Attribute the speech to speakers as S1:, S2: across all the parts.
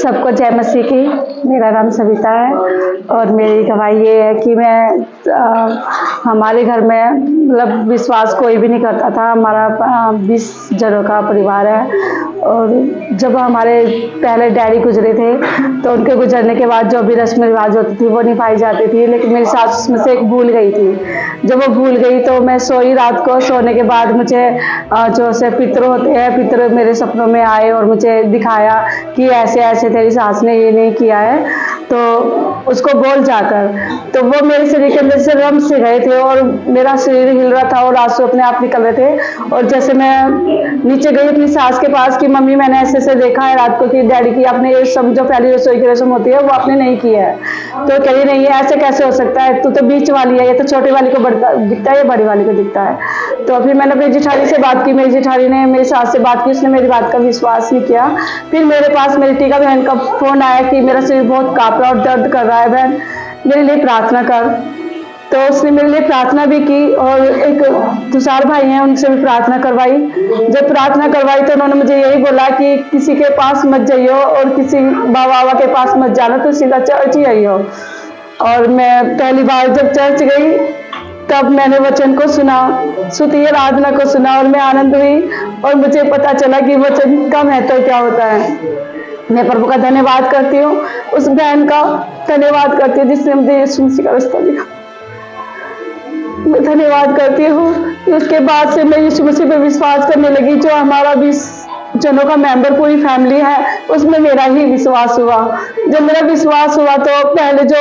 S1: सबको जय मसीह की। मेरा नाम सविता है और मेरी गवाही ये है कि हमारे घर में मतलब विश्वास कोई भी नहीं करता था। हमारा 20 जनों का परिवार है और जब हमारे पहले डैडी गुजरे थे तो उनके गुजरने के बाद जो भी रस्म रिवाज होती थी वो निभाई जाती थी, लेकिन मेरी सास उसमें से एक भूल गई थी। जब वो भूल गई तो मैं सोई, रात को सोने के बाद मुझे जो से पितर होते हैं, पितर मेरे सपनों में आए और मुझे दिखाया कि ऐसे ऐसे तेरी सास ने ये नहीं किया है, तो उसको बोल जाकर। तो वो मेरे शरीर के अंदर से रम से गए थे और मेरा शरीर हिल रहा था और आंसू अपने आप निकल रहे थे। और जैसे मैं नीचे गई अपनी सास के पास कि मम्मी मैंने ऐसे ऐसे देखा है रात को कि डैडी की आपने ये जो पहली रसोई की रस्म होती है वो आपने नहीं की है। तो कह रही नहीं है, ऐसे कैसे हो सकता है, तू तो बीच वाली है, ये तो छोटी वाली को दिखता है, ये बड़ी वाली को दिखता है। तो फिर मैंने अपनी जेठानी से बात की, मेरी जेठानी ने मेरी सास से बात की, उसने मेरी बात का विश्वास नहीं किया। फिर मेरे पास मेरी टीका बहन का फोन आया कि मेरा शरीर बहुत काँप रहा और दर्द कर रहा है, बहन मेरे लिए प्रार्थना कर। तो उसने मेरे लिए प्रार्थना भी की और एक तुषार भाई हैं उनसे भी प्रार्थना करवाई। जब प्रार्थना करवाई तो उन्होंने मुझे यही बोला कि किसी के पास मत जाइयो और किसी बाबा के पास मत जाना, तो सीधा चर्च ही आइयो। और मैं पहली बार जब चर्च गई तब मैंने वचन को सुना, स्तुति आराधना को सुना और मैं आनंद हुई और मुझे पता चला कि वचन का महत्व क्या होता है। मैं प्रभु का धन्यवाद करती हूँ, उस बहन का धन्यवाद करती हूँ जिसने मुझे यीशु मसीह का रास्ता दिखा। मैं धन्यवाद करती हूँ। उसके बाद से मैं यीशु मसीह पे विश्वास करने लगी। जो हमारा 20 जनों का मेंबर पूरी फैमिली है उसमें मेरा ही विश्वास हुआ। जब मेरा विश्वास हुआ तो पहले जो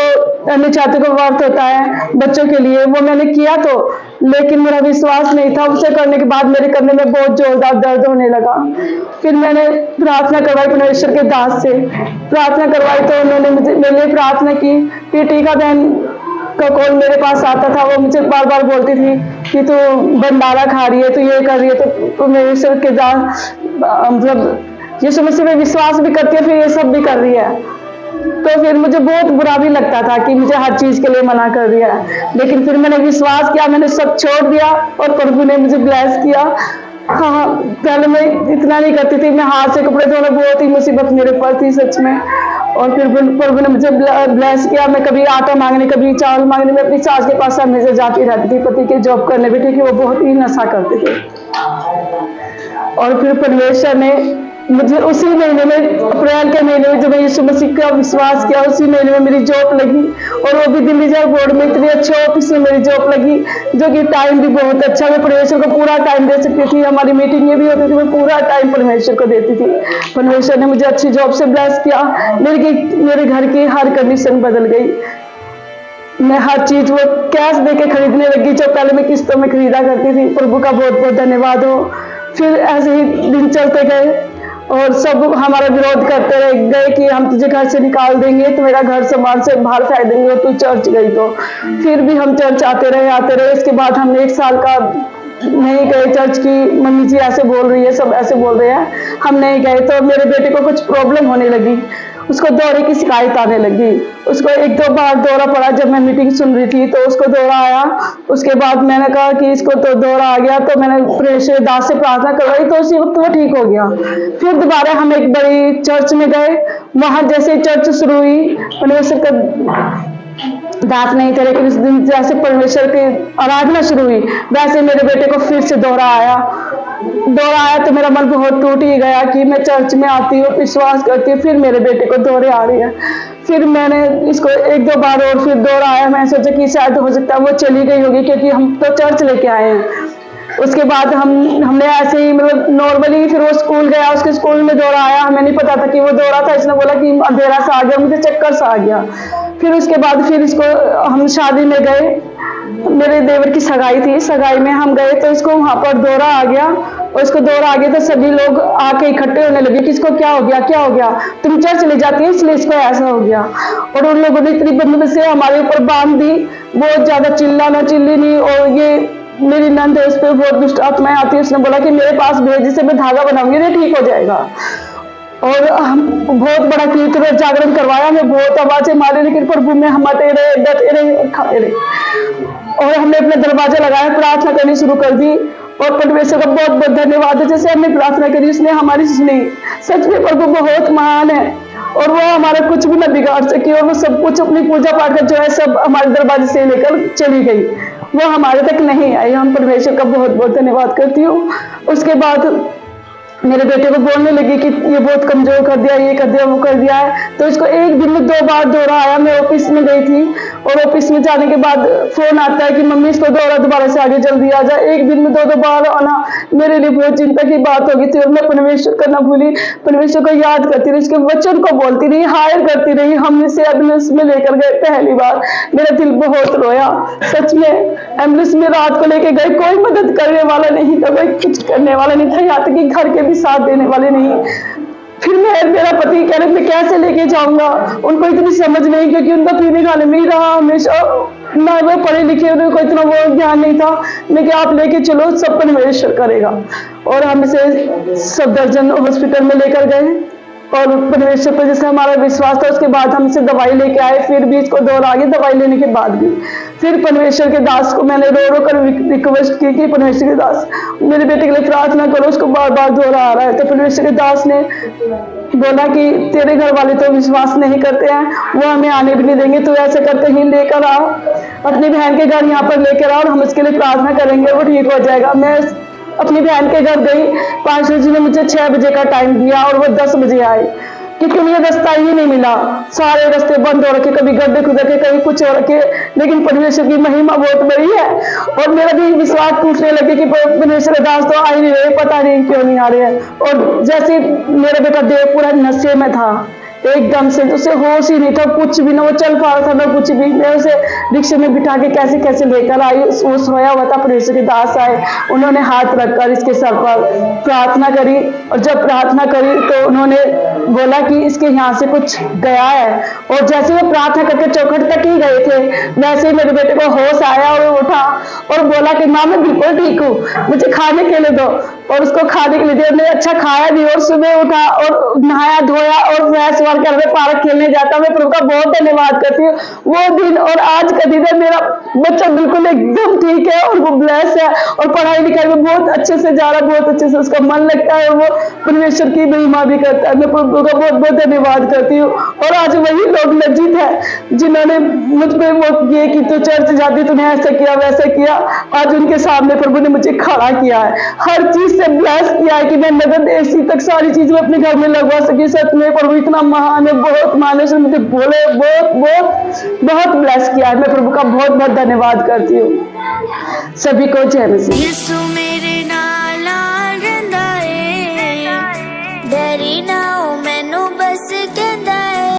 S1: अन्य छात्र को व्रत होता है बच्चों के लिए वो मैंने किया, तो लेकिन मेरा विश्वास नहीं था। उसे करने के बाद मेरे कंधे में बहुत जोरदार दर्द होने लगा। फिर मैंने प्रार्थना करवाई, परमेश्वर के दास से प्रार्थना करवाई तो उन्होंने मेरे लिए प्रार्थना की। फिर टीका बहन का कॉल मेरे पास आता था, वो मुझे बार बार बोलती थी कि तू भंडारा खा रही है, तू ये कर रही है, तो परमेश्वर के दास मतलब यीशु मसीह पे विश्वास भी करती है, फिर ये सब भी कर रही है। तो फिर मुझे बहुत बुरा भी लगता था कि मुझे हर चीज के लिए मना कर दिया है, लेकिन फिर मैंने विश्वास किया, मैंने सब छोड़ दिया और प्रभु ने मुझे ब्लेस किया। हाँ, पहले मैं इतना नहीं करती थी, मैं हाथ से कपड़े धोना बहुत ही मुसीबत मेरे पर थी सच में। और फिर प्रभु ने मुझे ब्लेस किया। मैं कभी आटा मांगने, कभी चावल मांगने, मैं अपनी सास के पास हमेशा जाती रहती थी। पति के जॉब करने भी, क्योंकि वो बहुत ही नशा करते थे। और फिर परमेश्वर ने मुझे उसी महीने में, अप्रैल के महीने में जब मैं यीशु मसीह का विश्वास किया, उसी महीने में मेरी जॉब लगी और वो भी दिल्ली जाए बोर्ड में इतनी अच्छे ऑफिस में मेरी जॉब लगी, जो कि टाइम भी बहुत अच्छा, मैं परमेश्वर को पूरा टाइम दे सकती थी। हमारी मीटिंगें भी होती थी, मैं पूरा टाइम परमेश्वर को देती थी। परमेश्वर ने मुझे अच्छी जॉब से ब्लेस किया। मेरे घर की हर कंडीशन बदल गई। मैं हर चीज वो कैश दे के खरीदने लगी जो पहले मैं किस्तों में खरीदा करती थी। प्रभु का बहुत बहुत धन्यवाद हो। फिर ऐसे ही दिन चलते गए और सब हमारा विरोध करते रह गए कि हम तुझे घर से निकाल देंगे, तुम्हारा घर सामान से बाहर फेंक देंगे और तू चर्च गई तो। फिर भी हम चर्च आते रहे। इसके बाद हमने 1 साल का नहीं गए चर्च की, मम्मी जी ऐसे बोल रही है, सब ऐसे बोल रहे हैं, हम नहीं गए। तो मेरे बेटे को कुछ प्रॉब्लम होने लगी, उसको दौरे की शिकायत आने लगी। उसको 1-2 बार दौरा पड़ा। जब मैं मीटिंग सुन रही थी तो उसको दौरा आया। उसके बाद मैंने कहा कि इसको तो दौरा आ गया, तो मैंने परमेश्वर दास से प्रार्थना करवाई तो उसी वक्त वो ठीक हो गया। फिर दोबारा हम एक बड़ी चर्च में गए। वहां जैसे चर्च शुरू हुई, परमेश्वर का दांत नहीं थे, लेकिन उस दिन जैसे परमेश्वर की आराधना शुरू हुई वैसे मेरे बेटे को फिर से दौरा आया तो मेरा मन बहुत टूट ही गया कि मैं चर्च में आती हूँ, विश्वास करती हूँ, फिर मेरे बेटे को दौरे आ रही है। फिर मैंने इसको 1-2 बार और फिर दौरा आया। मैं सोचा कि शायद हो सकता है वो चली गई होगी, क्योंकि हम तो चर्च लेके आए हैं। उसके बाद हमने ऐसे ही मतलब नॉर्मली, फिर वो स्कूल गया, उसके स्कूल में दौरा आया। हमें नहीं पता था कि वो दौरा था। इसने बोला कि अंधेरा सा आ गया, मुझे चक्कर सा आ गया। फिर उसके बाद फिर इसको हम शादी में गए, मेरे देवर की सगाई थी, सगाई में हम गए तो इसको वहां पर दौरा आ गया। और इसको दौरा आ गया तो सभी लोग आके इकट्ठे होने लगे कि इसको क्या हो गया, तुम चर्च चले जाती है इसलिए इसको ऐसा हो गया। और उन लोगों ने इतनी बदतमीजी से हमारे ऊपर बांध दी, बहुत ज्यादा चिल्लाना चिल्ली नहीं। और ये मेरी नंद है, उस पर बहुत दुष्ट आत्माएं आती है। उसने बोला कि मेरे पास भेज, जिसे मैं धागा बनाऊंगी ये ठीक हो जाएगा। और हम बहुत बड़ा कीर्तन और जागरण करवाया, हमें बहुत आवाजें मारी, लेकिन प्रभु में हम डटे रहे और खाते रहे। और हमने अपने दरवाजे लगाए, प्रार्थना करनी शुरू कर दी। और परमेश्वर का बहुत बहुत धन्यवाद है, जैसे हमने प्रार्थना करी उसने हमारी सुनी। सच में प्रभु बहुत महान है और वो हमारा कुछ भी ना बिगाड़ सकी, और वो सब कुछ अपनी पूजा पाठ का जो है सब हमारे दरवाजे से लेकर चली गई, वो हमारे तक नहीं आई। हम परमेश्वर का बहुत बहुत धन्यवाद करती हूँ। उसके बाद मेरे बेटे को बोलने लगी कि ये बहुत कमजोर कर दिया, ये कर दिया, वो कर दिया है। तो इसको एक दिन में 2 बार दौरा आया। मैं ऑफिस में गई थी और ऑफिस में जाने के बाद फोन आता है कि मम्मी इसको दौरा दोबारा से आगे जल्दी आ जाए। एक दिन में 2 बार आना मेरे लिए बहुत चिंता की बात हो गई थी, और मैं परमेश्वर करना भूली, परमेश्वर को याद करती रही, उसके वचन को बोलती रही, हायर करती रही। हम इसे एम्बुलेंस में लेकर गए पहली बार, मेरा दिल बहुत रोया सच में। एम्बुलेंस में रात को लेके गए, कोई मदद करने वाला नहीं था, कोई कुछ करने वाला नहीं था, यहाँ तक कि घर के भी साथ देने वाले नहीं। फिर मेरा पति कह रहे मैं कैसे लेके जाऊंगा, उनको इतनी समझ नहीं, क्योंकि उनका पीने खाने में ही रहा हमेशा, ना वो पढ़े लिखे, उनको इतना वो ज्ञान नहीं था। मैं क्या आप लेके चलो, सब परमेश्वर करेगा। और हम इसे सफदरजंग हॉस्पिटल में लेकर गए, और परमेश्वर पर जैसे हमारा विश्वास था, उसके बाद हम इसे दवाई लेके आए। फिर भी इसको दौरा आ गई दवाई लेने के बाद भी। फिर परमेश्वर के दास को मैंने रो रो कर रिक्वेस्ट की कि परमेश्वर के दास मेरे बेटे के लिए प्रार्थना करो, उसको बार बार दौरा आ रहा है। तो परमेश्वर के दास ने बोला कि तेरे घर वाले तो विश्वास नहीं करते हैं, वो हमें आने भी नहीं देंगे, तो ऐसे करके ही लेकर आ, अपनी बहन के घर यहाँ पर लेकर आ, और हम उसके लिए प्रार्थना करेंगे, वो ठीक हो जाएगा। मैं अपनी बहन के घर गई, 5 जी ने मुझे 6 बजे का टाइम दिया, और वो 10 बजे आए, क्योंकि मुझे रास्ता ही नहीं मिला, सारे रास्ते बंद हो रखे, कभी गड्ढे खुद रखे, कहीं कुछ हो रखे। लेकिन परमेश्वर की महिमा बहुत बड़ी है, और मेरा भी विश्वास टूटने लगे कि परमेश्वर दास तो आ ही नहीं रहे, पता नहीं क्यों नहीं आ रहे हैं। और जैसे मेरा बेटा देव पूरा नशे में था, एकदम से उसे होश ही नहीं था, कुछ भी ना वो चल पा रहा था ना कुछ भी। मैं उसे रिक्शे में बिठा के कैसे कैसे लेकर आई, वो सोया हुआ था। परमेश्वर के दास आए, उन्होंने हाथ रखकर इसके सर पर प्रार्थना करी, और जब प्रार्थना करी तो उन्होंने बोला कि इसके यहाँ से कुछ गया है। और जैसे वो प्रार्थना करके चौखट तक ही गए थे, वैसे ही मेरे बेटे को होश आया, और वो उठा और बोला कि माँ मैं बिल्कुल ठीक हूँ, मुझे खाने के लिए दो। और उसको खाने के लिए दिया, उसने अच्छा खाया भी, और सुबह उठा और नहाया धोया और फ्रेश वार कर पार्क खेलने जाता। मैं प्रभु का बहुत धन्यवाद करती हूँ। वो दिन और आज का दिन है, मेरा बच्चा बिल्कुल एकदम ठीक है, और वो ब्लेस है, और पढ़ाई लिखाई में बहुत अच्छे से जा रहा है, बहुत अच्छे से उसका मन लगता है, और वो परमेश्वर की महिमा भी करता है। मैं प्रभु का बहुत बहुत धन्यवाद करती हूँ। और आज वही लोग लज्जित है जिन्होंने मुझ पर वो किए कि तू चर्च जाती, तूने ऐसा किया वैसा किया, आज उनके सामने प्रभु ने मुझे खड़ा किया है, हर चीज से ब्लेस किया है कि मैं नगद एसी तक सारी चीज में अपने घर में लगवा सकी। सच में प्रभु इतना महान है, बहुत महान है, मुझे बोले बहुत बहुत बहुत ब्लेस किया है। मैं प्रभु का बहुत बहुत धन्यवाद करती हूँ। सभी को जय मसीह।